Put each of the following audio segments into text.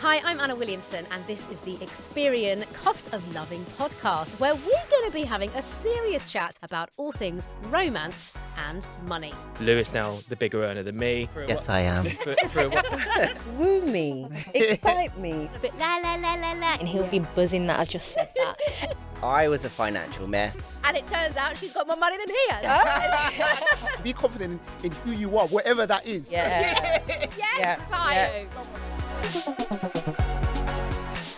Hi, I'm Anna Williamson, and this is the Experian Cost of Loving podcast, where we're going to be having a serious chat about all things romance and money. Lewis now the bigger earner than me. Yes, I am. Woo me, excite me. A bit la la la la la. And he'll be buzzing that I just said that. I was a financial mess. And it turns out she's got more money than he has. Be confident in who you are, whatever that is. Yeah. Yes, Tayo.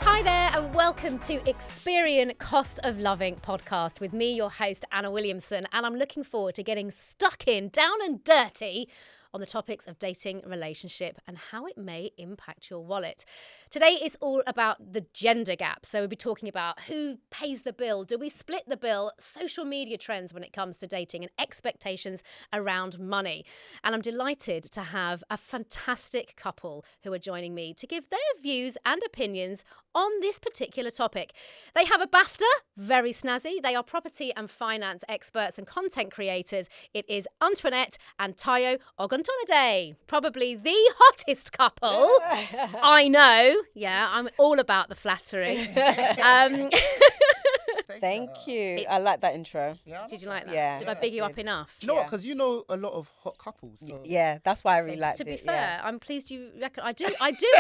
Hi there, and welcome to Experian Cost of Loving podcast with me, your host, Anna Williamson. And I'm looking forward to getting stuck in, down and dirty, on the topics of dating, relationship, and how it may impact your wallet. Today it's all about the gender gap. So we'll be talking about who pays the bill, do we split the bill, social media trends when it comes to dating, and expectations around money. And I'm delighted to have a fantastic couple who are joining me to give their views and opinions on this particular topic. They have a BAFTA, very snazzy. They are property and finance experts and content creators. It is Antoinette and Tayo Oguntonade, probably the hottest couple. I know. Yeah, I'm all about the flattery. Thank you. I like that intro. Yeah, Did you like that? Yeah. Did I big you up enough? You know what? Yeah. Because you know a lot of hot couples. So. Yeah, that's why I really liked To be it. fair, I'm pleased you reckon. I do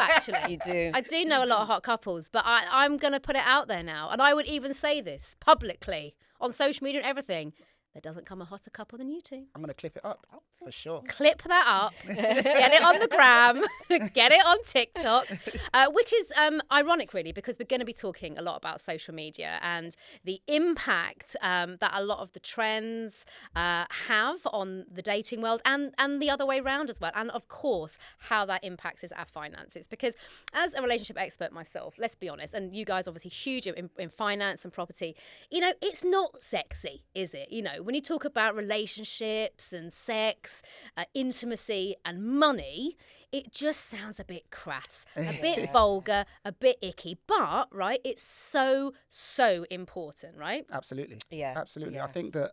actually. You do. I do know a lot of hot couples, but I'm going to put it out there now. And I would even say this publicly on social media and everything. There doesn't come a hotter couple than you two. I'm going to clip it up for sure. Clip that up, get it on the gram, get it on TikTok, which is ironic, really, because we're going to be talking a lot about social media and the impact that a lot of the trends have on the dating world and the other way around as well. And, of course, how that impacts our finances. Because as a relationship expert myself, let's be honest, and you guys obviously huge in finance and property, you know, it's not sexy, is it? You know, when you talk about relationships and sex, intimacy and money, it just sounds a bit crass, a bit vulgar, a bit icky. But, right, it's so important, right? Absolutely. Yeah. Absolutely. Yeah. I think that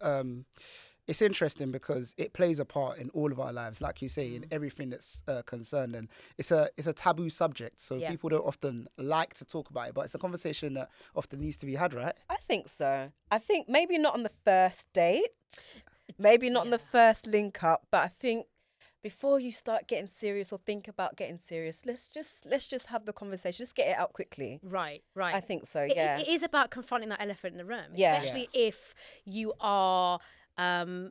it's interesting because it plays a part in all of our lives, like you say, in everything that's concerned. And it's a taboo subject. So Yeah. people don't often like to talk about it, but it's a conversation that often needs to be had, right? I think so. I think maybe not on the first date, maybe not on the first link up, but I think before you start getting serious or think about getting serious, let's just have the conversation. Let's get it out quickly. Right. I think so. It- Yeah. it is about confronting that elephant in the room, Yeah. especially if you are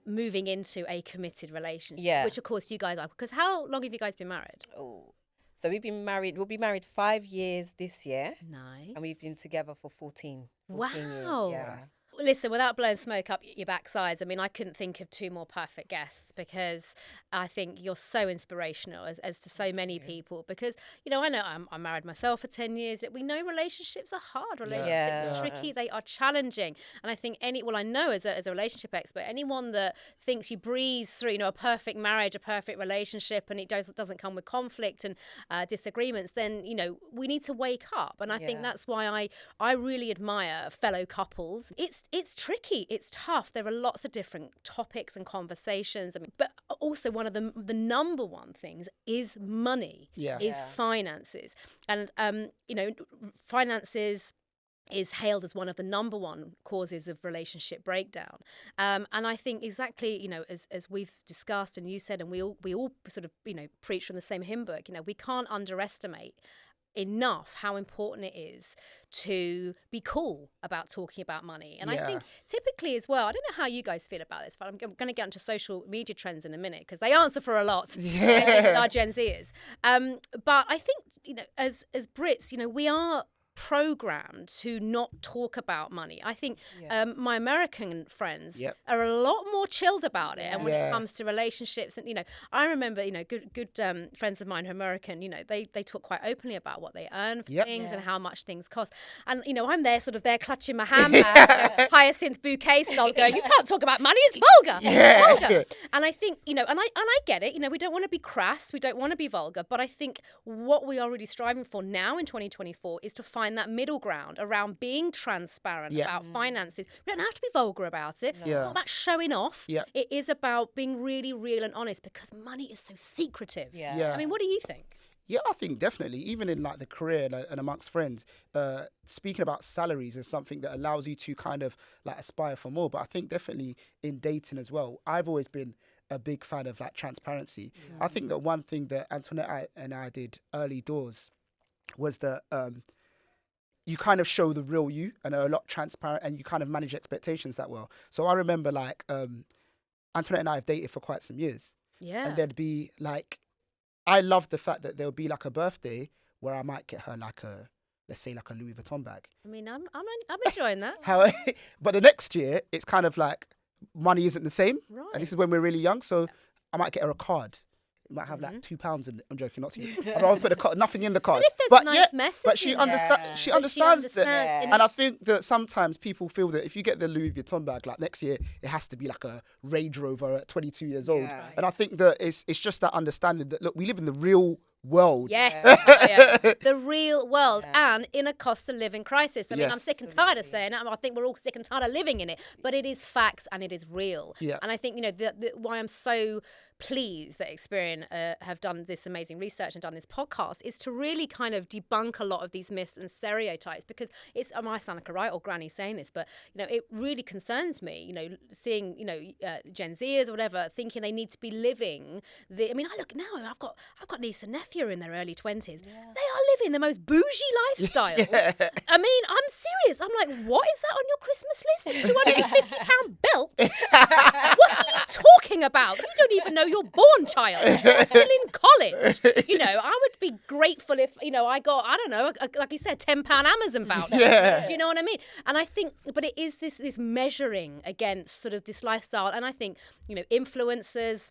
moving into a committed relationship, Yeah. which of course you guys are. Because how long have you guys been married? Oh. So we'll be married 5 years this year, Nice. and we've been together for 14 Wow. years. Yeah. Listen, without blowing smoke up your backsides, I mean, I couldn't think of two more perfect guests because I think you're so inspirational as to so many people. Because, you know, I know I'm married myself for 10 years. We know relationships are hard. Relationships Yeah. are tricky. They are challenging. And I think I know as a relationship expert, anyone that thinks you breeze through, you know, a perfect marriage, a perfect relationship, and it doesn't come with conflict and disagreements, then, you know, we need to wake up. And I think Yeah. that's why I really admire fellow couples. It's tricky, it's tough. There are lots of different topics and conversations. I mean, but also one of the number one things is money, Yeah. is finances. And, you know, finances is hailed as one of the number one causes of relationship breakdown. And I think exactly, you know, as we've discussed and you said, and we all sort of, you know, preach from the same hymn book, you know, we can't underestimate enough how important it is to be cool about talking about money. And I think typically as well, I don't know how you guys feel about this, but I'm going to get into social media trends in a minute because they answer for a lot. Our Gen Zers. But I think, you know, as Brits, you know, we are programmed to not talk about money. I think my American friends are a lot more chilled about it. And when it comes to relationships, and, you know, I remember, you know, good friends of mine who are American, you know, they talk quite openly about what they earn for things and how much things cost. And, you know, I'm there sort of there clutching my handbag, you know, hyacinth bouquet style going, you can't talk about money, it's vulgar. It's vulgar. And I think, you know, and I get it, you know, we don't want to be crass, we don't want to be vulgar, but I think what we are really striving for now in 2024 is to find that middle ground around being transparent about finances. We don't have to be vulgar about it. It's not about showing off. It is about being really real and honest because money is so secretive. Yeah. I mean, what do you think? Yeah, I think definitely, even in like the career and amongst friends, speaking about salaries is something that allows you to kind of like aspire for more. But I think definitely in dating as well, I've always been a big fan of like transparency. I think that one thing that Antoinette and I did early doors was that you kind of show the real you and are a lot transparent, and you kind of manage expectations that well. So I remember like Antoinette and I have dated for quite some years, Yeah. and there'd be like, I love the fact that there'll be like a birthday where I might get her like a, let's say like a Louis Vuitton bag. I mean, I'm enjoying that. How, but the next year it's kind of like money isn't the same, Right. and this is when we're really young. So I might get her a card. It might have like £2 in it. I'm joking, not to you. I'd rather put nothing in the card. But if there's a nice message but she in there. understands. She But understands that. and And I think that sometimes people feel that if you get the Louis Vuitton bag, like next year, it has to be like a Range Rover at 22 years old. Yeah. And I think that it's just that understanding that, look, we live in the real world. Yes, yeah. The real world, and in a cost of living crisis. I mean, I'm Yes. sick and tired of saying it. I think we're all sick and tired of living in it, but it is facts and it is real. Yeah. And I think, you know, why I'm so pleased that Experian have done this amazing research and done this podcast is to really kind of debunk a lot of these myths and stereotypes, because I might sound like a right old granny saying this, but, you know, it really concerns me, you know, seeing, you know, Gen Zers or whatever thinking they need to be living I mean, I look now, I've got niece and nephew in their early 20s. They are living the most bougie lifestyle. I mean, I'm serious. I'm like, what is that on your Christmas list? £250 belt? What are you talking about? You don't even know you're born, child. You're still in college. You know, I would be grateful if, you know, I got, I don't know, like you said, £10 Amazon voucher. Yeah. Do you know what I mean? And I think, but it is this measuring against sort of this lifestyle. And I think, you know, influencers,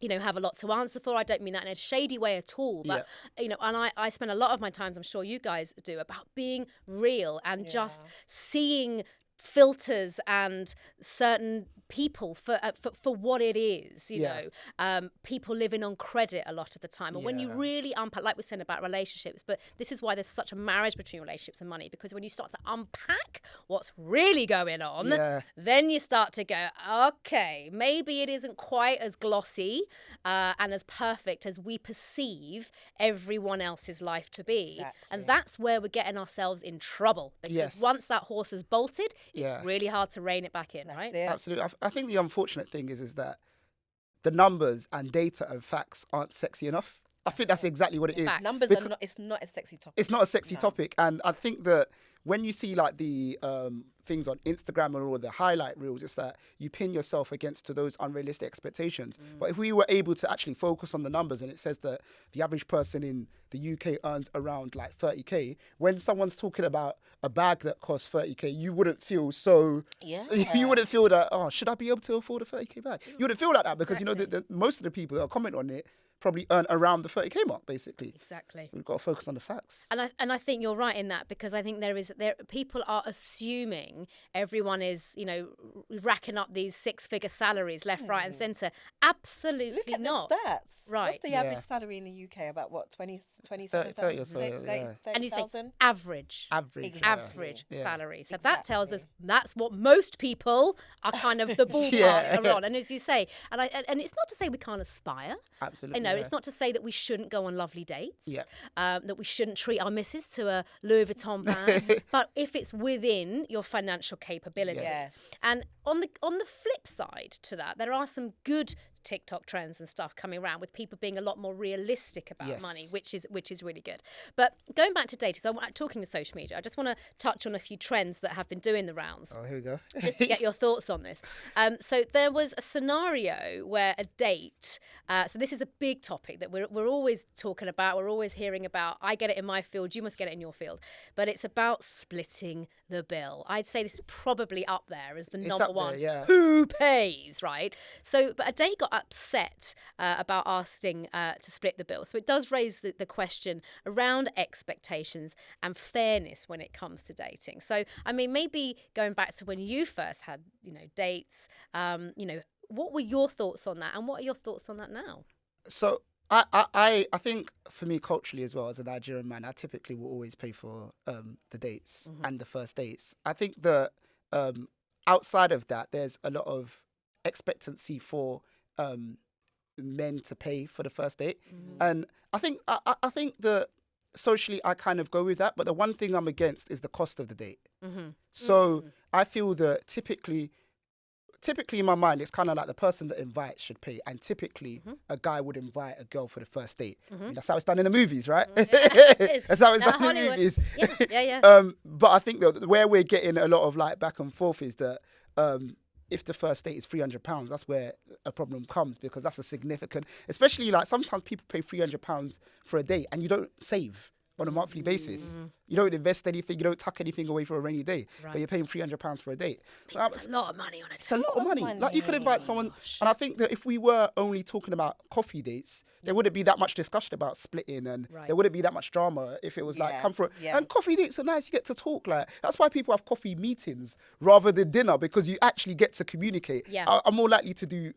you know, have a lot to answer for. I don't mean that in a shady way at all. But, you know, and I spend a lot of my times, I'm sure you guys do, about being real and just seeing filters and certain people for what it is, you know, people living on credit a lot of the time. And when you really unpack, like we're saying about relationships, but this is why there's such a marriage between relationships and money, because when you start to unpack what's really going on, then you start to go, okay, maybe it isn't quite as glossy and as perfect as we perceive everyone else's life to be. Exactly. And that's where we're getting ourselves in trouble, because once that horse has bolted, it's really hard to rein it back in, right? Absolutely. I think the unfortunate thing is that the numbers and data and facts aren't sexy enough. I think that's exactly what it is. Numbers are not. It's not a sexy topic. It's not a sexy topic, and I think that when you see like the things on Instagram and all the highlight reels, it's that you pin yourself against to those unrealistic expectations. But if we were able to actually focus on the numbers, and it says that the average person in the UK earns around like 30k, when someone's talking about a bag that costs 30k, you wouldn't feel so. You wouldn't feel that, oh, should I be able to afford a 30k bag? You wouldn't feel like that, because you know that most of the people that are commenting on it probably earn around the 30k mark, basically. Exactly. We've got to focus on the facts. And I think you're right in that, because I think people are assuming everyone is, you know, racking up these 6-figure salaries left, right, and centre. Absolutely Look at not. the stats. Right. What's the average salary in the UK? About what, 27,000? 30 or so, yeah. And you say average. Average. Average Yeah. salary. So that tells us that's what most people are kind of the ballpark are on. And as you say, and it's not to say we can't aspire. Absolutely. You know, it's not to say that we shouldn't go on lovely dates. Yeah. That we shouldn't treat our missus to a Louis Vuitton bag. But if it's within your financial capabilities. Yes. And on the flip side to that, there are some good TikTok trends and stuff coming around with people being a lot more realistic about money, which is really good. But going back to dating, so talking to social media, I just want to touch on a few trends that have been doing the rounds. Oh, here we go. Just to get your thoughts on this. So there was a scenario where a date, so this is a big topic that we're always talking about, we're always hearing about. I get it in my field, you must get it in your field. But it's about splitting the bill. I'd say this is probably up there as the number one. Who pays, right? So, but a date got upset about asking to split the bill. So it does raise the question around expectations and fairness when it comes to dating. So, I mean, maybe going back to when you first had, you know, dates, you know, what were your thoughts on that, and what are your thoughts on that now? So I think for me culturally as well, as a Nigerian man, I typically will always pay for the dates and the first dates. I think that outside of that, there's a lot of expectancy for men to pay for the first date. And I think that socially I kind of go with that, but the one thing I'm against is the cost of the date. So I feel that typically in my mind, it's kind of like the person that invites should pay. And typically, a guy would invite a girl for the first date. I mean, that's how it's done in the movies, right? That's how it's done in the movies. But I think that where we're getting a lot of like back and forth is that if the first date is £300, that's where a problem comes, because that's a significant, especially like sometimes people pay £300 for a date and you don't save on a monthly basis. You don't invest anything, you don't tuck anything away for a rainy day, but you're paying £300 for a date. So It's a lot of money on it. it's a lot of money. Like you could invite someone, and I think that if we were only talking about coffee dates, there wouldn't be that much discussion about splitting, and there wouldn't be that much drama if it was like come for and coffee dates are nice. You get to talk. Like that's why people have coffee meetings rather than dinner, because you actually get to communicate. I'm more likely to do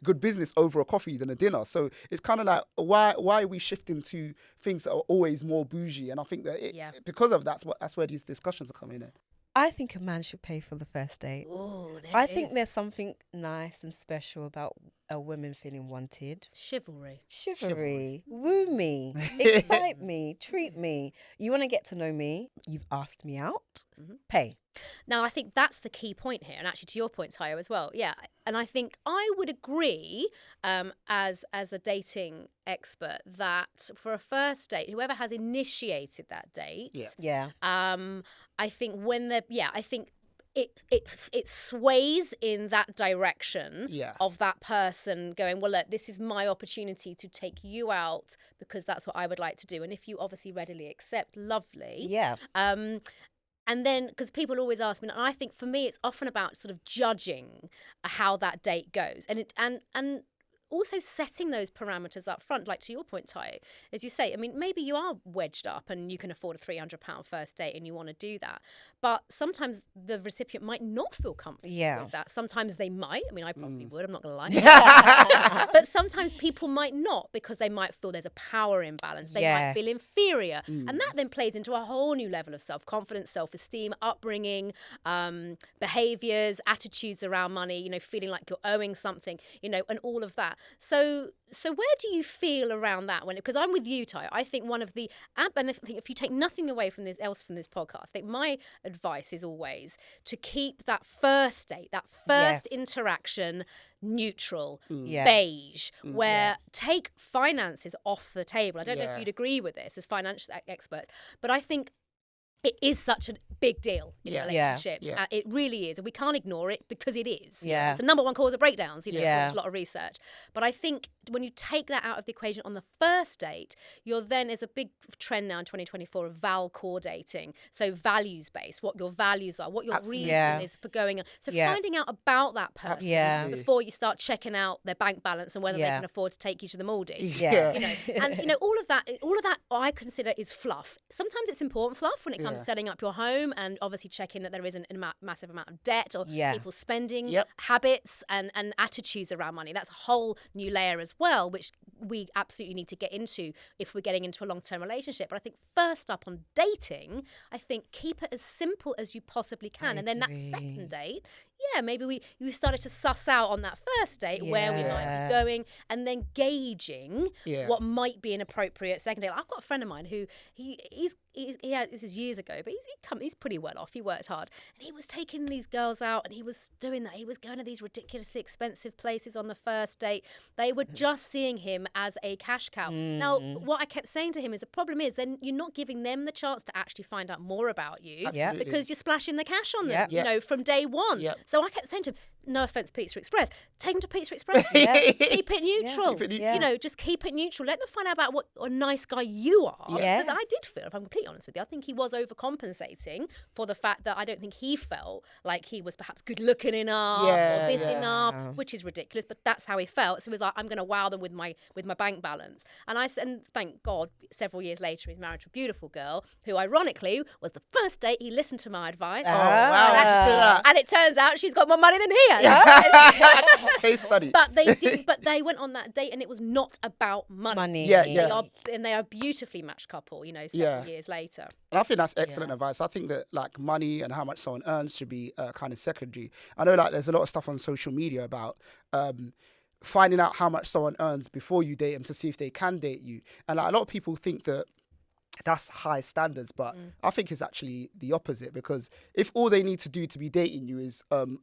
good business over a coffee than a dinner. So it's kind of like why are we shifting to things that are always more bougie? And I think that because of that's where these discussions are coming in. I think a man should pay for the first date. I think there's something nice and special about a woman feeling wanted. Chivalry. Woo me. Excite me. Treat me. You want to get to know me. You've asked me out. Pay. Now, I think that's the key point here, and actually to your point, Tayo, as well. Yeah, and I think I would agree, as a dating expert, that for a first date, whoever has initiated that date, I think I think it sways in that direction of that person going, well, look, this is my opportunity to take you out because that's what I would like to do, and if you obviously readily accept, lovely. And then, because people always ask me, and I think for me, it's often about sort of judging how that date goes, and also setting those parameters up front, like to your point, Tayo, as you say. I mean, maybe you are wedged up and you can afford a £300 first date and you want to do that. But sometimes the recipient might not feel comfortable with that. Sometimes they might. I mean, I probably would. I'm not going to lie. But sometimes people might not, because they might feel there's a power imbalance. They might feel inferior. And that then plays into a whole new level of self-confidence, self-esteem, upbringing, behaviours, attitudes around money, you know, feeling like you're owing something, you know, and all of that. So where do you feel around that? Because I'm with you, Ty. I think one of the, and if you take nothing away from this podcast, I think my advice is always to keep that first date, that first interaction neutral, beige, where take finances off the table. I don't know if you'd agree with this as financial experts, but I think it is such a big deal in relationships. It really is. And we can't ignore it, because it is. It's the number one cause of breakdowns, you know, there's a lot of research. But I think when you take that out of the equation on the first date, you're then, there's a big trend now in 2024 of val-core dating. So values-based, what your values are, what your reason is for going on. So finding out about that person before you start checking out their bank balance and whether they can afford to take you to the Maldives. You know, and, you know, all of that I consider is fluff. Sometimes it's important fluff when it comes to setting up your home, and obviously checking that there isn't a massive amount of debt or people's spending habits and attitudes around money. That's a whole new layer as well, which we absolutely need to get into if we're getting into a long-term relationship. But I think first up on dating, I think keep it as simple as you possibly can. And then that second date, maybe we started to suss out on that first date where we might be going, and then gauging what might be an appropriate second date. I've got a friend of mine who this is years ago, but he's pretty well off. He worked hard, and he was taking these girls out, and he was doing that. He was going to these ridiculously expensive places on the first date. They were just seeing him as a cash cow. Now, what I kept saying to him is, the problem is then you're not giving them the chance to actually find out more about you, because you're splashing the cash on them, you know, from day one. So I kept saying to him, no offense, Pizza Express, take them to Pizza Express. Keep it neutral. You know, just keep it neutral. Let them find out about what a nice guy you are. Because I did feel, if I'm completely honest with you, I think he was overcompensating for the fact that I don't think he felt like he was perhaps good looking enough or this enough, which is ridiculous, but that's how he felt. So he was like, I'm going to wow them with my bank balance. And I said, and thank God, several years later, he's married to a beautiful girl who, ironically, was the first date he listened to my advice. Oh, wow. And it turns out she's got more money than he has. Case study. But they went on that date, and it was not about money. They are a beautifully matched couple, you know, several years later. And I think that's excellent advice. I think that like money and how much someone earns should be kind of secondary. I know like there's a lot of stuff on social media about finding out how much someone earns before you date them to see if they can date you. And like, a lot of people think that that's high standards, but I think it's actually the opposite, because if all they need to do to be dating you is earn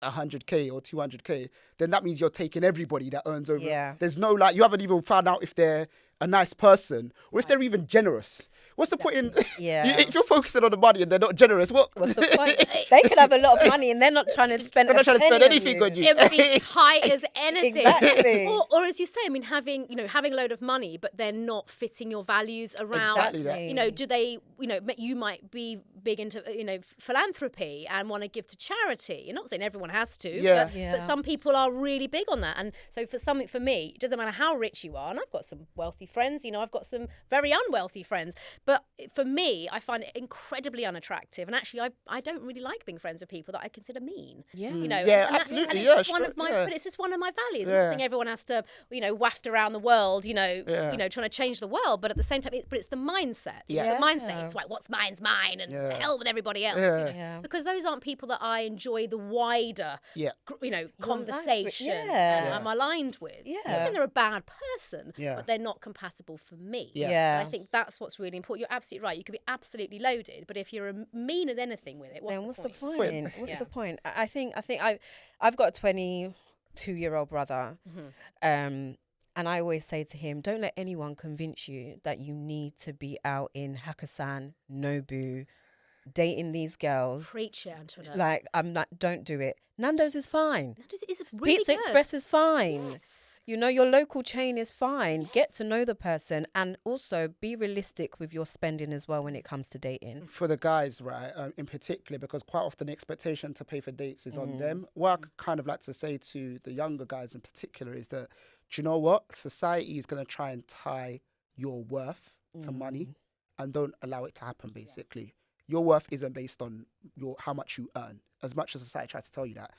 100k or 200k, then that means you're taking everybody that earns over. Yeah. There's no, like, you haven't even found out if they're a nice person or if they're even generous. What's the point in Yeah. if you're focusing on the money and they're not generous? What's the point? They could have a lot of money and they're not trying to spend. They're not trying to spend anything on you. It would be tight as anything. Exactly. Or as you say, I mean, having a load of money, but they're not fitting your values around. Exactly that. You know, do they? You know, you might be big into philanthropy and want to give to charity. You're not saying everyone has to, Yeah. but some people are really big on that. And so for me, it doesn't matter how rich you are. And I've got some wealthy friends. You know, I've got some very unwealthy friends. But for me, I find it incredibly unattractive. And actually, I don't really like being friends with people that I consider mean. Yeah. You know, Yeah, and absolutely. and it's Yeah, just one sure, of my, yeah. but it's just one of my values. I'm Yeah. not saying everyone has to, waft around the world, Yeah. trying to change the world. But at the same time, it's the mindset. Yeah. It's the mindset. It's like, what's mine's mine, and to Yeah. hell with everybody else. Yeah. You know? Yeah. Because those aren't people that I enjoy the wider, Yeah. conversation. Yeah. I'm aligned with. Yeah. I'm not saying they're a bad person, Yeah. but they're not compatible for me. Yeah. Yeah. And I think that's what's really important. You're absolutely right. You could be absolutely loaded, but if you're mean as anything with it, What's the point? point? What's Yeah. the point? I think I've got a 22-year-old brother, and I always say to him, don't let anyone convince you that you need to be out in Hakkasan, Nobu, dating these girls. Preach it, Antoinette. Like, I'm not. Don't do it. Nando's is fine. Nando's is really Pizza good. Express is fine. Yes. You know, your local chain is fine. Get to know the person, and also be realistic with your spending as well when it comes to dating. For the guys, right, in particular, because quite often the expectation to pay for dates is on them. What I kind of like to say to the younger guys in particular is that, do you know what? Society is going to try and tie your worth to money, and don't allow it to happen, basically. Your worth isn't based on how much you earn, as much as society tries to tell you that.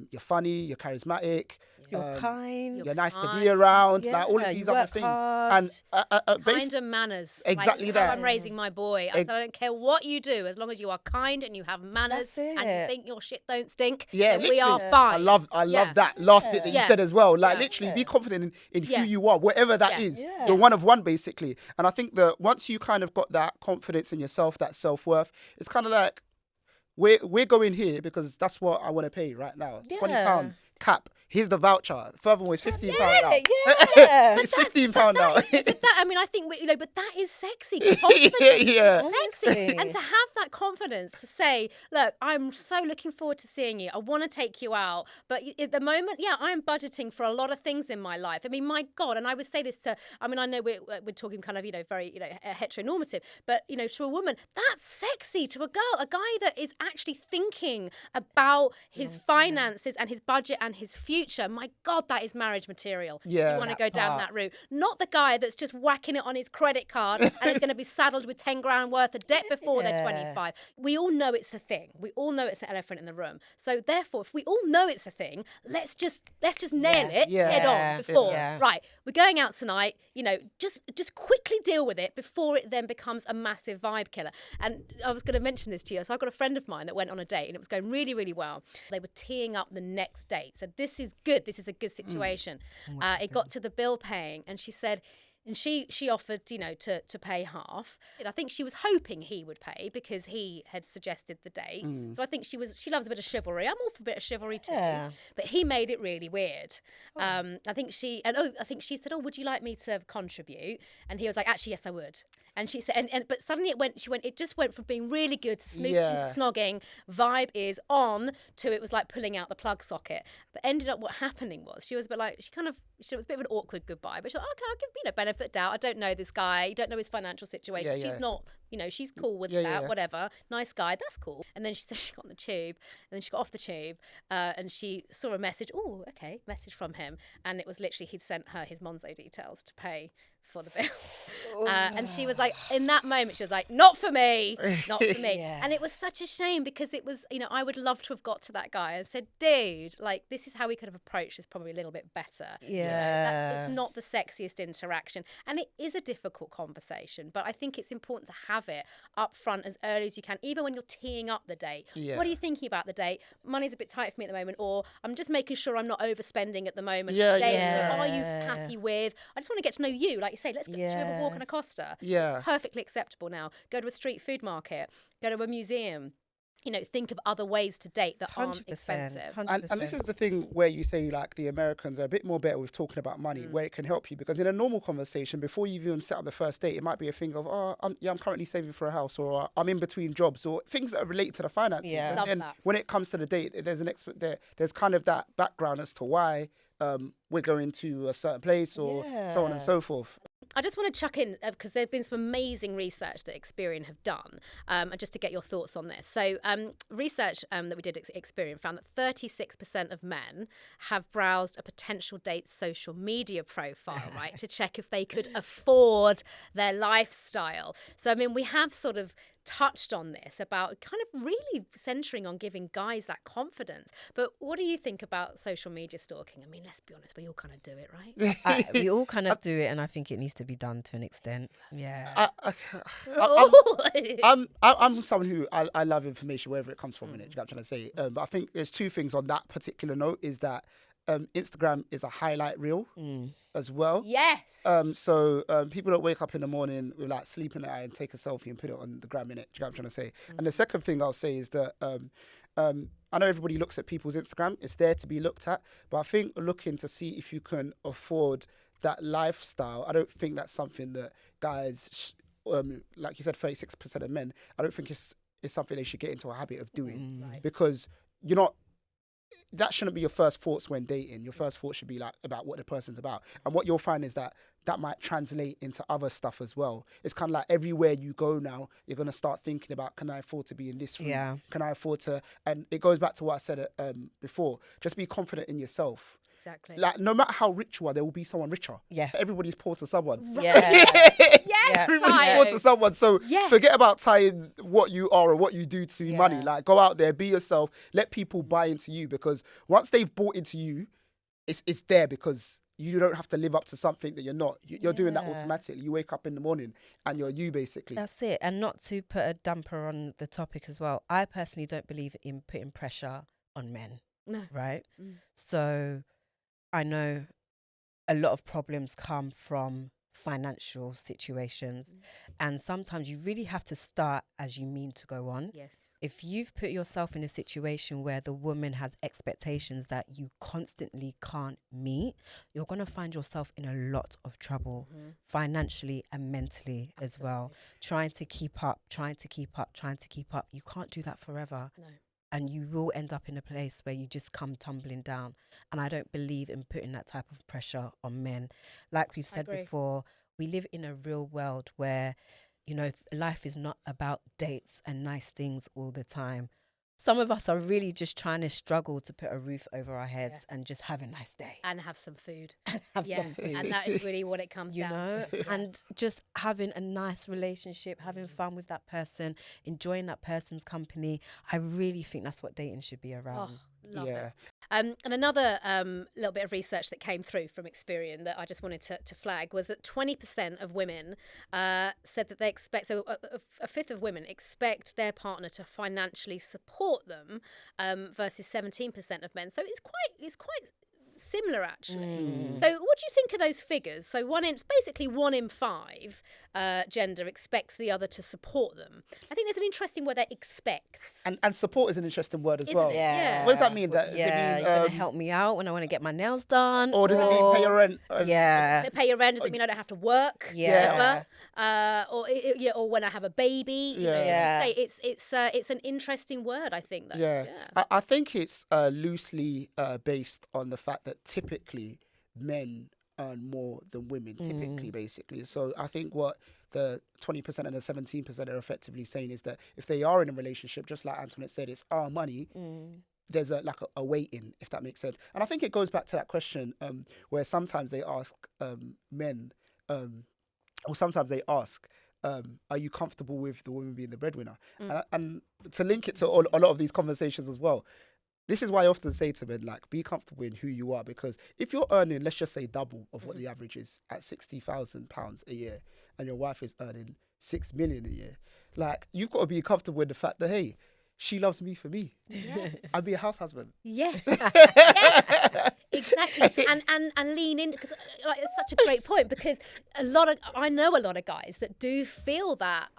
You're funny, you're charismatic, You're kind. you're nice to be kind. around, Yeah, like all of you these other work things. hard. And Kind and manners. Exactly like, that's how that. I'm raising my boy. I said, I don't care what you do, as long as you are kind and you have manners That's and you it. think your shit don't stink, yeah, then we are literally. fine. I love that last bit that you Yeah. said as well. Like, Yeah. literally, be confident in Yeah. who you are, whatever that Yeah. is. Yeah. You're one of one, basically. And I think that once you kind of got that confidence in yourself, that self-worth, it's kind of like, we're going here because that's what I want to pay right now. Yeah. £20 cap. Here's the voucher. Furthermore, it's £15 now. Yeah. It's £15 now. But that, I mean, I think, but that is sexy. Confidence Yeah. is sexy. Honestly. And to have that confidence to say, look, I'm so looking forward to seeing you. I want to take you out. But at the moment, yeah, I'm budgeting for a lot of things in my life. I mean, my God. And I would say this to, I mean, I know we're talking kind of, very, heteronormative, but, to a woman, that's sexy to a girl, a guy that is actually thinking about his finances and his budget and his future. My God, that is marriage material. Yeah. You want to That go down part. that route. Not the guy that's just whacking it on his credit card and is going to be saddled with 10 grand worth of debt before they're Yeah. 25. We all know it's a thing. We all know it's an elephant in the room. So therefore, if we all know it's a thing, let's just nail it Yeah. head on before. Yeah. Right, we're going out tonight, just quickly deal with it before it then becomes a massive vibe killer. And I was going to mention this to you. So I've got a friend of mine that went on a date and it was going really, really well. They were teeing up the next date. So this is good. This is a good situation. It got to the bill paying and she said, and she offered, to pay half. And I think she was hoping he would pay because he had suggested the date. So I think she loves a bit of chivalry. I'm all for a bit of chivalry too. Yeah. But he made it really weird. I think she said, "Oh, would you like me to contribute?" And he was like, "Actually, yes, I would." And she said, but suddenly it just went from being really good to smooching Yeah. to snogging. Vibe is on to it was like pulling out the plug socket. But ended up what happening was she was a bit like it was a bit of an awkward goodbye. But she was like, okay, I'll give benefit of doubt. I don't know this guy. You don't know his financial situation. Yeah, yeah. She's not, she's cool with Yeah, that. yeah. Whatever. Nice guy. That's cool. And then she said she got on the tube, and then she got off the tube, and she saw a message. Oh, okay, message from him, and it was literally he'd sent her his Monzo details to pay for the bill. And she was like, in that moment, she was like, not for me, not for me. Yeah. And it was such a shame because it was, I would love to have got to that guy and said, dude, like, this is how we could have approached this probably a little bit better. Yeah. It's not the sexiest interaction. And it is a difficult conversation, but I think it's important to have it up front as early as you can, even when you're teeing up the date. Yeah. What are you thinking about the date? Money's a bit tight for me at the moment, or I'm just making sure I'm not overspending at the moment. Yeah, Dates, yeah. are you happy with? I just want to get to know you. Like you say, let's go to have a walk on a Costa. Yeah. It's perfectly acceptable now. Go to a street food market. Go to a museum. Think of other ways to date that aren't 100%, expensive. 100%. And this is the thing where you say like the Americans are a bit more better with talking about money, where it can help you, because in a normal conversation before you even set up the first date, it might be a thing of I'm currently saving for a house, or I'm in between jobs, or things that are related to the finances. Yeah. And Love then that. when it comes to the date, there's kind of that background as to why we're going to a certain place, or so on and so forth. I just want to chuck in, because there's been some amazing research that Experian have done, and just to get your thoughts on this. So research that we did at Experian found that 36% of men have browsed a potential date's social media profile, right, to check if they could afford their lifestyle. So, I mean, we have sort of touched on this about kind of really centering on giving guys that confidence. But what do you think about social media stalking? I mean, let's be honest, we all kind of do it, right? We all kind of do it, and I think it needs to be done to an extent. Yeah. I'm someone who I love information wherever it comes from. In it, you know what I'm trying to say. But I think there's two things on that particular note. Is that Instagram is a highlight reel as well. Yes. So people don't wake up in the morning with like sleep in the eye and take a selfie and put it on the gram, in it. Do you know what I'm trying to say? And the second thing I'll say is that I know everybody looks at people's Instagram. It's there to be looked at, but I think looking to see if you can afford that lifestyle, I don't think that's something that guys, like you said, 36% of men, I don't think it's something they should get into a habit of doing, because you're not. That shouldn't be your first thoughts when dating. Your first thought should be like about what the person's about. And what you'll find is that might translate into other stuff as well. It's kind of like everywhere you go now, you're going to start thinking about, can I afford to be in this room? Yeah. Can I afford to? And it goes back to what I said before. Just be confident in yourself. Exactly. Like, no matter how rich you are, there will be someone richer. Yeah. Everybody's poor to someone. Yeah. Yes, Everybody's Tayo. poor to someone. So Yes. forget about tying what you are or what you do to Yeah. money. Like, go out there, be yourself, let people buy into you, because once they've bought into you, it's there, because you don't have to live up to something that you're not. You're doing that Yeah. automatically. You wake up in the morning and you're you, basically. That's it. And not to put a damper on the topic as well, I personally don't believe in putting pressure on men, No. right? So I know a lot of problems come from financial situations, and sometimes you really have to start as you mean to go on. Yes. If you've put yourself in a situation where the woman has expectations that you constantly can't meet, you're going to find yourself in a lot of trouble financially and mentally as well. Trying to keep up. You can't do that forever. No. And you will end up in a place where you just come tumbling down. And I don't believe in putting that type of pressure on men. Like we've said agree. before, we live in a real world where, life is not about dates and nice things all the time. Some of us are really just trying to struggle to put a roof over our heads and just have a nice day. And have some food. Have Yeah. some food. And that is really what it comes down to. And just having a nice relationship, having fun with that person, enjoying that person's company. I really think that's what dating should be around. Love Yeah. it. And another little bit of research that came through from Experian that I just wanted to flag was that 20% of women said that they expect, so a fifth of women expect their partner to financially support them, versus 17% of men. So it's quite similar, actually. So what do you think of those figures? So it's basically 1 in 5 gender expects the other to support them. I think there's an interesting word there, expects. And support is an interesting word as Isn't well. it? Yeah. What does that mean? Does it Yeah, mean, you're going to help me out when I want to get my nails done. or does it mean pay your rent? Yeah. They pay your rent, does it mean I don't have to work? Yeah. Ever? Or when I have a baby. You know, as you Yeah. say, it's an interesting word, I think. Though. Yeah. I think it's loosely based on the fact that typically men earn more than women, typically, basically. So I think what the 20% and the 17% are effectively saying is that if they are in a relationship, just like Antoinette said, it's our money. There's a weight in, if that makes sense. And I think it goes back to that question where sometimes they ask men, or sometimes they ask, are you comfortable with the woman being the breadwinner? And to link it to a lot of these conversations as well, this is why I often say to men, like, be comfortable in who you are, because if you're earning, let's just say double of what the average is at £60,000 a year, and your wife is earning 6 million a year, like, you've got to be comfortable with the fact that, hey, she loves me for me. Yes. I'd be a house husband. Yes. Yes. Exactly. And lean in, because like, it's such a great point, because I know a lot of guys that do feel that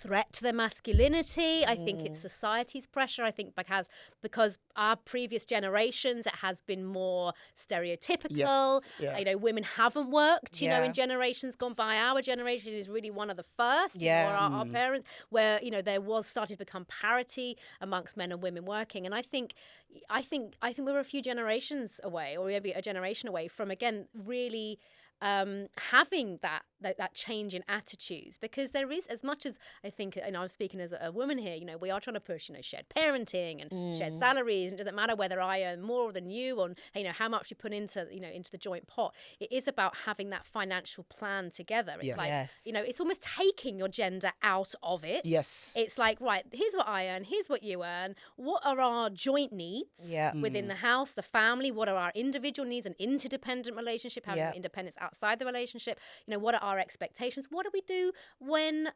threat to their masculinity. I think it's society's pressure. I think because our previous generations, it has been more stereotypical. Yes. You know, women haven't worked, you know, in generations gone by. Our generation is really one of the first, you know, or our parents, where, you know, there was started to become parity amongst men and women working. And I think we're a few generations away, or maybe a generation away from, again, really having that change in attitudes, because there is, as much as I think, and I'm speaking as a woman here, you know, we are trying to push, you know, shared parenting and shared salaries, and it doesn't matter whether I earn more than you, or, you know, how much you put into, you know, into the joint pot. It is about having that financial plan together. It's like, you know, it's almost taking your gender out of it. Yes. It's like, right, here's what I earn, here's what you earn. What are our joint needs within the house, the family? What are our individual needs, an interdependent relationship, having independence outside the relationship? You know, what are our expectations? What do we do when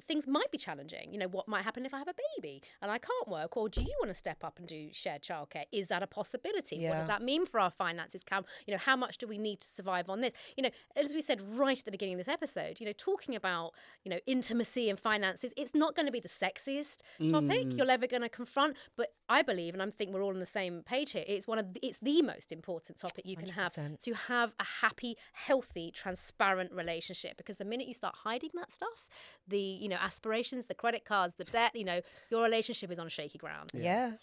things might be challenging? You know, what might happen if I have a baby and I can't work? Or do you want to step up and do shared childcare? Is that a possibility? What does that mean for our finances? You know, how much do we need to survive on this? You know, as we said right at the beginning of this episode, you know, talking about, you know, intimacy and finances, it's not going to be the sexiest topic you're ever going to confront, but I believe, and I think we're all on the same page here, it's the most important topic you can 100%. have, to have a happy, healthy, transparent relationship. Because the minute you start hiding that stuff, the, you know, aspirations, the credit cards, the debt, you know, your relationship is on shaky ground. Yeah.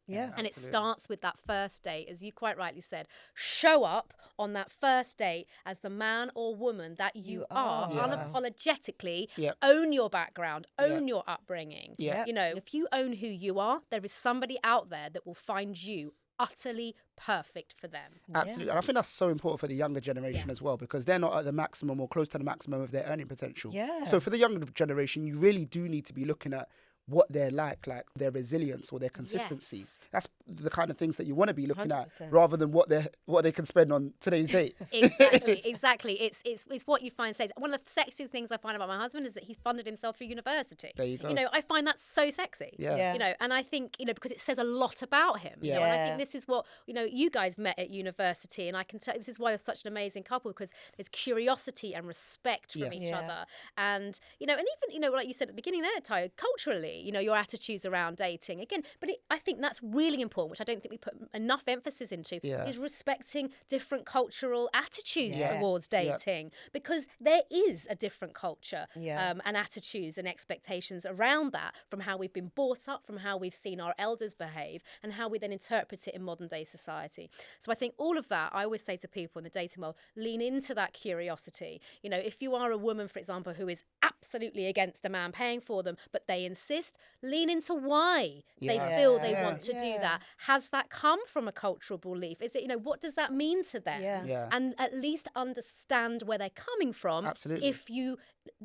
And it starts with that first date, as you quite rightly said. Show up on that first date as the man or woman that you are, unapologetically. Own your background, own your upbringing. You know, if you own who you are, there is somebody out there that will find you utterly perfect for them. Absolutely. And I think that's so important for the younger generation as well, because they're not at the maximum or close to the maximum of their earning potential. So for the younger generation, you really do need to be looking at what they're like their resilience or their consistency. That's the kind of things that you want to be looking 100%. At, rather than what they can spend on today's date. Exactly. It's what you find sexy. One of the sexiest things I find about my husband is that he funded himself through university. There you go. You know, I find that so sexy. You know, and I think, you know, because it says a lot about him. You know, and I think this is what, you know, you guys met at university, and I can tell this is why you're such an amazing couple, because there's curiosity and respect from each other. And, you know, and even, you know, like you said at the beginning there, Tayo, culturally, you know, your attitudes around dating again, but I think that's really important, which I don't think we put enough emphasis into, is respecting different cultural attitudes towards dating, because there is a different culture and attitudes and expectations around that, from how we've been brought up, from how we've seen our elders behave, and how we then interpret it in modern day society. So I think all of that, I always say to people in the dating world, lean into that curiosity. You know, if you are a woman, for example, who is absolutely against a man paying for them, but they insist, lean into why they feel they want to do that. Has that come from a cultural belief? Is it, you know, what does that mean to them? And at least understand where they're coming from. Absolutely. If you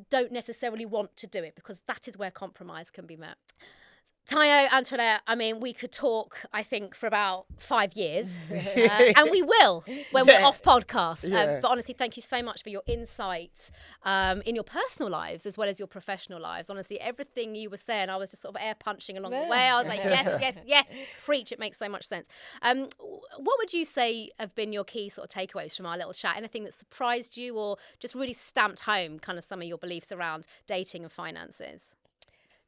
don't necessarily want to do it, because that is where compromise can be met. Tayo, Antoinette, I mean, we could talk, I think, for about 5 years, and we will when we're off podcast. But honestly, thank you so much for your insight in your personal lives as well as your professional lives. Honestly, everything you were saying, I was just sort of air punching along the way. I was like, yes, preach. It makes so much sense. What would you say have been your key sort of takeaways from our little chat? Anything that surprised you or just really stamped home kind of some of your beliefs around dating and finances?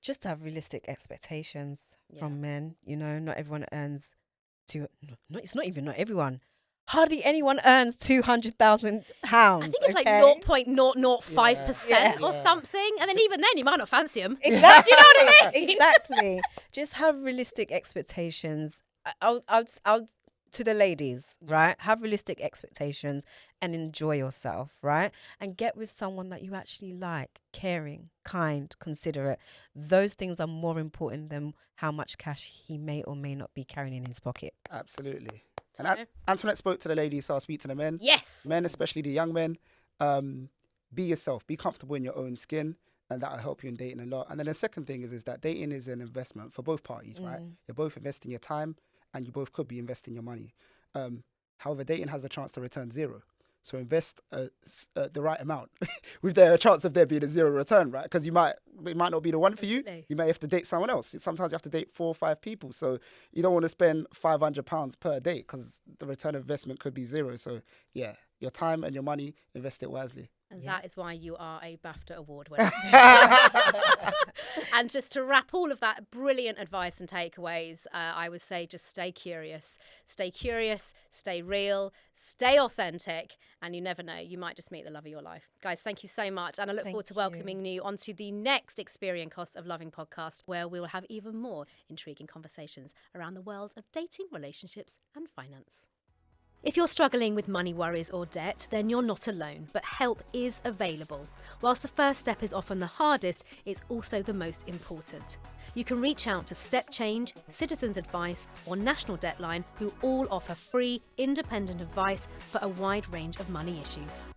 Just to have realistic expectations from men. You know, not everyone earns it's not even not everyone. Hardly anyone earns £200,000. I think it's like 0.005% or something. And then even then, you might not fancy them. Exactly. Do you know what I mean? Exactly. Just have realistic expectations. I'll to the ladies, right? Have realistic expectations and enjoy yourself, right? And get with someone that you actually like, caring, kind, considerate. Those things are more important than how much cash he may or may not be carrying in his pocket. Absolutely. And Antoinette spoke to the ladies, so I'll speak to the men. Yes. Men, especially the young men. be yourself, be comfortable in your own skin, and that'll help you in dating a lot. And then the second thing is that dating is an investment for both parties, right? You're both investing your time, and you both could be investing your money. However, dating has the chance to return zero. So invest the right amount with the chance of there being a zero return, right? Because it might not be the one for you. Absolutely. You may have to date someone else. Sometimes you have to date 4 or 5 people. So you don't want to spend £500 per date because the return of investment could be zero. So yeah, your time and your money, invest it wisely. And that is why you are a BAFTA award winner. And just to wrap all of that brilliant advice and takeaways, I would say just stay curious, stay real, stay authentic, and you never know, you might just meet the love of your life. Guys, thank you so much. And I look forward to welcoming you onto the next Experian Cost of Loving podcast, where we will have even more intriguing conversations around the world of dating, relationships, and finance. If you're struggling with money worries or debt, then you're not alone, but help is available. Whilst the first step is often the hardest, it's also the most important. You can reach out to Step Change, Citizens Advice, or National Debtline, who all offer free, independent advice for a wide range of money issues.